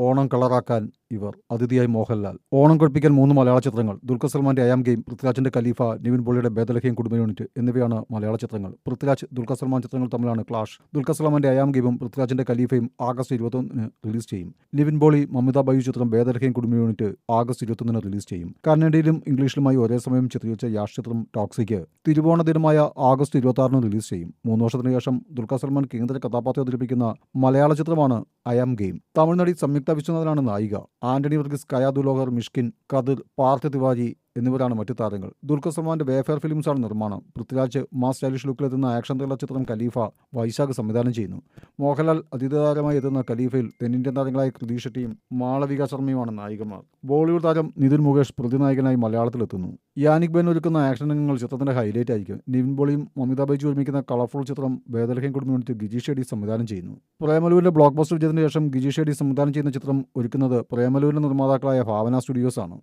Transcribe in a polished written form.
ഓണം കളറാക്കാൻ ഇവർ അതിഥിയായി മോഹൻലാൽ. ഓണം കൊഴിപ്പിക്കാൻ 3 മലയാള ചിത്രങ്ങൾ. ദുൽഖർ സൽമാന്റെ അയാം ഗെയിം, പൃഥ്വിരാജിന്റെ ഖലീഫ, നിവിൻ പോളിയുടെ ബേദലഹീം കുടുംബ യൂണിറ്റ് എന്നിവയാണ് മലയാള ചിത്രങ്ങൾ. പൃഥ്വിരാജ്, ദുൽഖർ സൽമാൻ ചിത്രങ്ങൾ തമ്മിലാണ് ക്ലാഷ്. ദുൽഖർ സൽമാന്റെ അയാം ഗെയിമും പൃഥ്വിരാജിന്റെ ഖലീഫയും ആഗസ്റ്റ് 21 റിലീസ് ചെയ്യും. നിവിൻ പോളി, മമിത ബൈജു ചിത്രം ബേദലഹീം കുടുംബ യൂണിറ്റ് ആഗസ്റ്റ് 21 റിലീസ് ചെയ്യും. കന്നഡയിലും ഇംഗ്ലീഷിലുമായി ഒരേ സമയം ചിത്രീകരിച്ച യാഷ് ചിത്രം ടോക്സിക് തിരുവോണ ദിനമായ ആഗസ്റ്റ് 26 റിലീസ് ചെയ്യും. 3 വർഷത്തിനു ശേഷം ദുൽഖർ സൽമാൻ കേന്ദ്ര കഥാപാത്രം അവതരിപ്പിക്കുന്ന മലയാള ചിത്രമാണ് അയാം ഗെയിം. തമിഴ്നടി സംയുക്ത വിശ്വനാഥനാണ് നായിക. ആന്റണി വർഗീസ്, കയ ദുലോഹർ, മിഷ്കിൻ, കതിർ, പാർത്ഥ തിവാരി എന്നിവരാണ് മറ്റു താരങ്ങൾ. ദുൽഖർ സൽമാന്റെ വേഫെയർ ഫിലിംസാണ് നിർമ്മാണം. പൃഥ്വിരാജ് മാസ് സ്റ്റൈലിഷ് ലുക്കിലെത്തുന്ന ആക്ഷൻ ത്രില്ലർ ചിത്രം ഖലീഫ വൈശാഖ് സംവിധാനം ചെയ്യുന്നു. മോഹൻലാൽ അതിഥിതാരമായി എത്തുന്ന ഖലീഫയിൽ തെന്നിന്ത്യൻ താരങ്ങളായ കൃതി ഷെട്ടിയും മാളവിക ശർമ്മയുമാണ് നായികമാർ. ബോളിവുഡ് താരം നിതിൻ മുകേഷ് പ്രതിനായകനായി മലയാളത്തിലെത്തുന്നു. യാനിക് ബെൻ ഒരുക്കുന്ന ആക്ഷൻ രംഗങ്ങൾ ചിത്രത്തിന്റെ ഹൈലൈറ്റ് ആയിരിക്കും. നിവിൻ പോളിയും മമിത ബൈജു ഒരുമിക്കുന്ന കളർഫുൾ ചിത്രം ബേദലഹീം കുടുംബ യൂണിറ്റ് ഗിജി ഷെഡി സംവിധാനം ചെയ്യുന്നു. പ്രേമലുവിന്റെ ബ്ലോക്ക് ബസ്റ്റർ വിജയത്തിന് ശേഷം ഗിജി ഷെഡി സംവിധാനം ചെയ്യുന്ന ചിത്രം ഒരുക്കുന്നത് പ്രേമലുവിന്റെ നിർമ്മാതാക്കളായ ഭാവന സ്റ്റുഡിയോസ് ആണ്.